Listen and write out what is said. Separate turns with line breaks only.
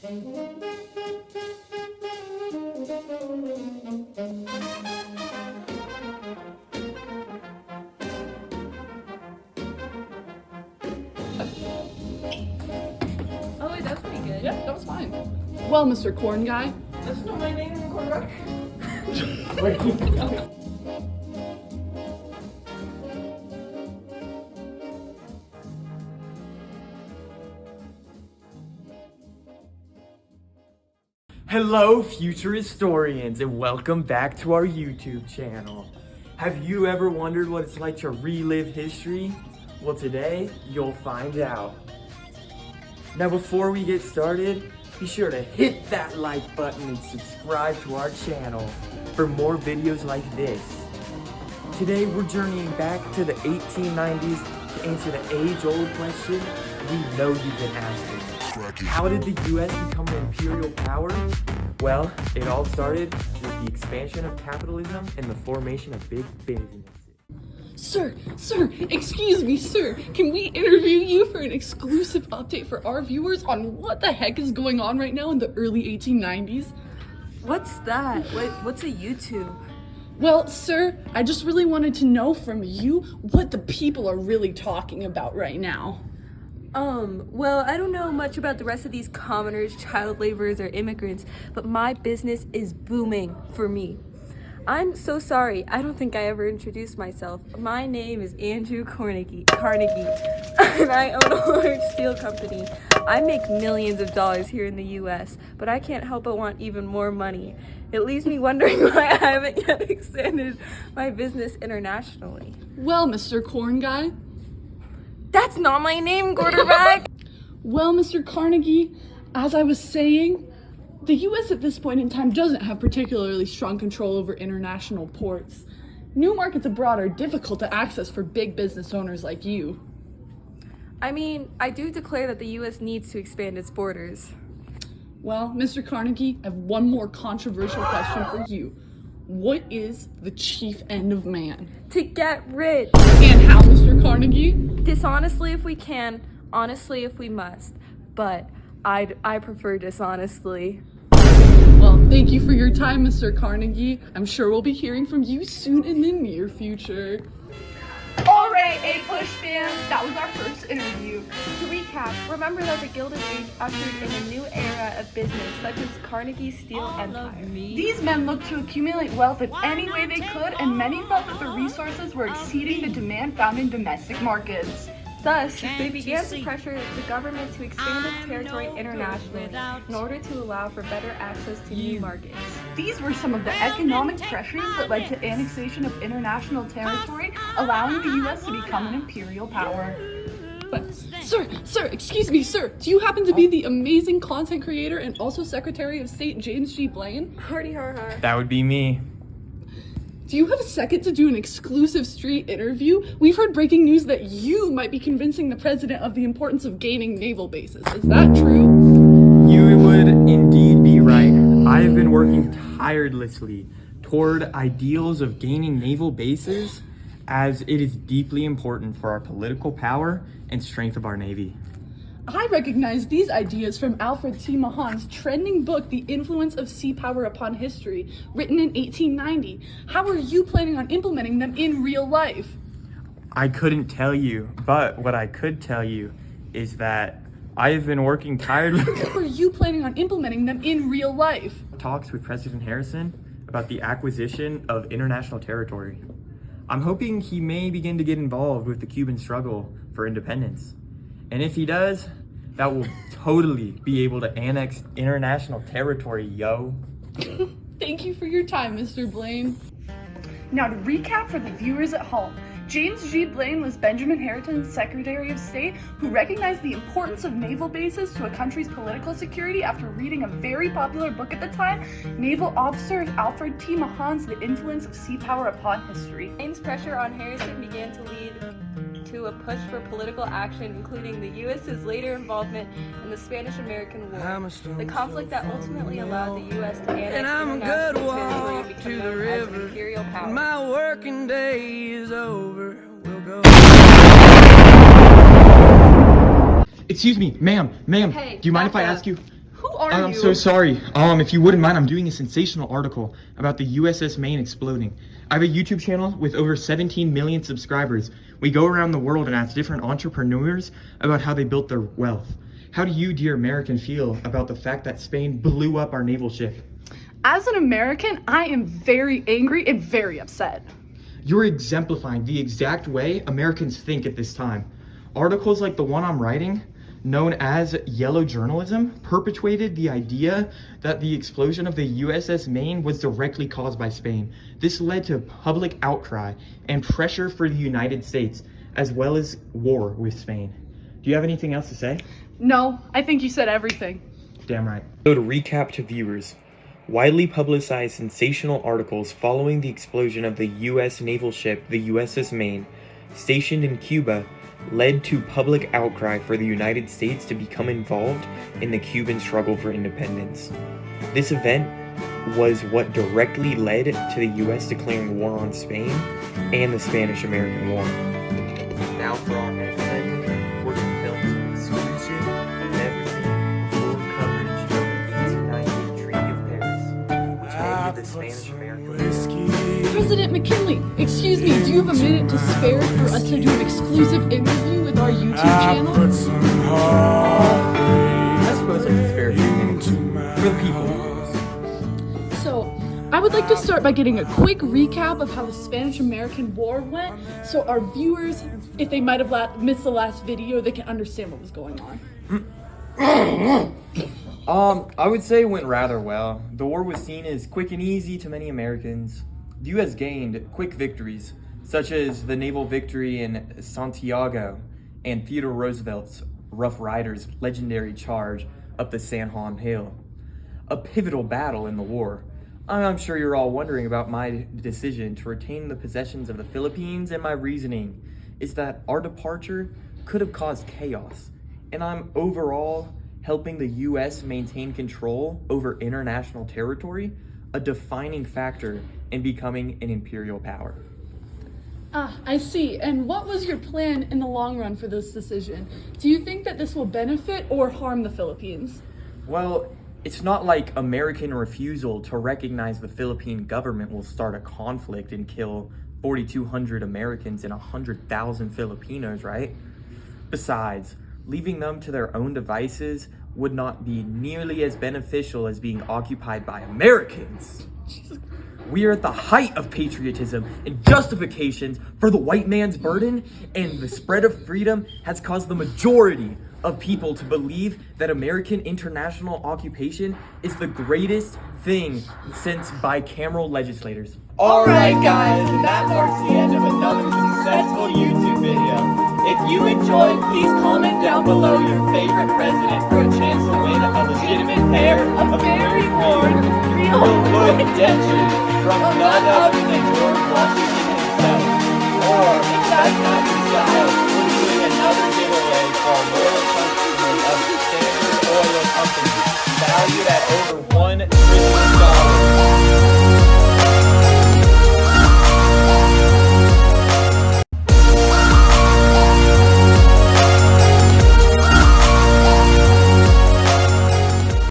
Oh wait, that's pretty good.
Yeah, that was fine. Well, Mr. Corn Guy.
That's not my name in the quarterback.
Hello, future historians, and welcome back to our YouTube channel. Have you ever wondered what it's like to relive history? Well, today, you'll find out. Now, before we get started, be sure to hit that like button and subscribe to our channel for more videos like this. Today, we're journeying back to the 1890s to answer the age-old question we know you've been asking. How did the US become an imperial power? Well, it all started with the expansion of capitalism and the formation of big businesses.
Sir, excuse me, sir. Can we interview you for an exclusive update for our viewers on what the heck is going on right now in the early 1890s?
What's that? What's a YouTube?
Well, sir, I just really wanted to know from you what the people are really talking about right now.
Well, I don't know much about the rest of these commoners, child laborers, or immigrants, but my business is booming for me. I'm so sorry, I don't think I ever introduced myself. My name is Andrew Carnegie, and I own a large steel company. I make millions of dollars here in the US, but I can't help but want even more money. It leaves me wondering why I haven't yet extended my business internationally.
Well, Mr. Corn Guy.
That's not my name, quarterback!
Well, Mr. Carnegie, as I was saying, the US at this point in time doesn't have particularly strong control over international ports. New markets abroad are difficult to access for big business owners like you.
I mean, I do declare that the US needs to expand its borders.
Well, Mr. Carnegie, I have one more controversial question for you. What is the chief end of man?
To get rich!
And how, Mr. Carnegie?
Dishonestly if we can, honestly if we must. But I prefer dishonestly.
Well, thank you for your time, Mr. Carnegie. I'm sure we'll be hearing from you soon in the near future. Alright, A-Push fans, that was our first interview.
To recap, remember that the Gilded Age ushered in a new era of business, such as Carnegie Steel Empire.
These men looked to accumulate wealth in any way they could, and many felt that the resources were exceeding the demand found in domestic markets.
Thus, they began to pressure the government to expand its territory internationally in order to allow for better access to new markets.
These were some of the economic pressures that led to annexation of international territory, allowing the US to become an imperial power. But, sir, excuse me, sir, do you happen to be the amazing content creator and also Secretary of State James G. Blaine?
Hardy har har.
That would be me.
Do you have a second to do an exclusive street interview? We've heard breaking news that you might be convincing the president of the importance of gaining naval bases. Is that true?
You would indeed be right. I have been working tirelessly toward ideals of gaining naval bases, as it is deeply important for our political power and strength of our Navy.
I recognize these ideas from Alfred T. Mahan's trending book, The Influence of Sea Power Upon History, written in 1890. How are you planning on implementing them in real life?
I couldn't tell you, but what I could tell you is that I have been working tirelessly.
How are you planning on implementing them in real life?
Talks with President Harrison about the acquisition of international territory. I'm hoping he may begin to get involved with the Cuban struggle for independence. And if he does, that will totally be able to annex international territory, yo.
Thank you for your time, Mr. Blaine. Now to recap for the viewers at home, James G. Blaine was Benjamin Harrison's Secretary of State who recognized the importance of naval bases to a country's political security after reading a very popular book at the time, naval officer Alfred T. Mahan's The Influence of Sea Power Upon History.
Blame's pressure on Harrison began to lead to a push for political action, including the U.S.'s later involvement in the Spanish-American War, the conflict that ultimately allowed the U.S. to annex international territory and become known as an imperial power.
My working day is over. We'll go.
Excuse me, ma'am,
Hey,
do you mind if I
back
ask you
Who are
I'm
you?
so sorry. If you wouldn't mind, I'm doing a sensational article about the USS Maine exploding. I have a YouTube channel with over 17 million subscribers. We go around the world and ask different entrepreneurs about how they built their wealth. How do you, dear American, feel about the fact that Spain blew up our naval ship?
As an American, I am very angry and very upset.
You're exemplifying the exact way Americans think at this time. Articles like the one I'm writing, known as yellow journalism, perpetuated the idea that the explosion of the USS Maine was directly caused by Spain. This led to public outcry and pressure for the United States, as well as war with Spain. Do you have anything else to say?
No, I think you said everything.
Damn right. So to recap to viewers, widely publicized sensational articles following the explosion of the U.S. naval ship, the USS Maine, stationed in Cuba, led to public outcry for the United States to become involved in the Cuban struggle for independence. This event was what directly led to the U.S. declaring war on Spain and the Spanish-American War. Now for our next segment, we're going to film some exclusive, never-seen, full coverage of the 1898 Treaty of Paris, which ended the Spanish-American War.
President McKinley, excuse me, do you have a minute to spare for us to do an exclusive interview with our YouTube channel?
I suppose I can spare a few minutes for the people.
So, I would like to start by getting a quick recap of how the Spanish-American War went, so our viewers, if they might have missed the last video, they can understand what was going on.
I would say it went rather well. The war was seen as quick and easy to many Americans. The U.S. gained quick victories, such as the naval victory in Santiago and Theodore Roosevelt's Rough Riders' legendary charge up the San Juan Hill. A pivotal battle in the war. I'm sure you're all wondering about my decision to retain the possessions of the Philippines, and my reasoning is that our departure could have caused chaos, and I'm overall helping the U.S. maintain control over international territory, a defining factor in becoming an imperial power.
Ah, I see. And what was your plan in the long run for this decision? Do you think that this will benefit or harm the Philippines?
Well, it's not like American refusal to recognize the Philippine government will start a conflict and kill 4,200 Americans and 100,000 Filipinos, right? Besides, leaving them to their own devices would not be nearly as beneficial as being occupied by Americans. We are at the height of patriotism and justifications for the white man's burden, and the spread of freedom has caused the majority of people to believe that American international occupation is the greatest thing since bicameral legislators.
Alright guys, that marks the end of another successful YouTube video. If you enjoyed, please comment down below your favorite president for a chance to win a legitimate pair of very worn real wood dentures from none other than George Washington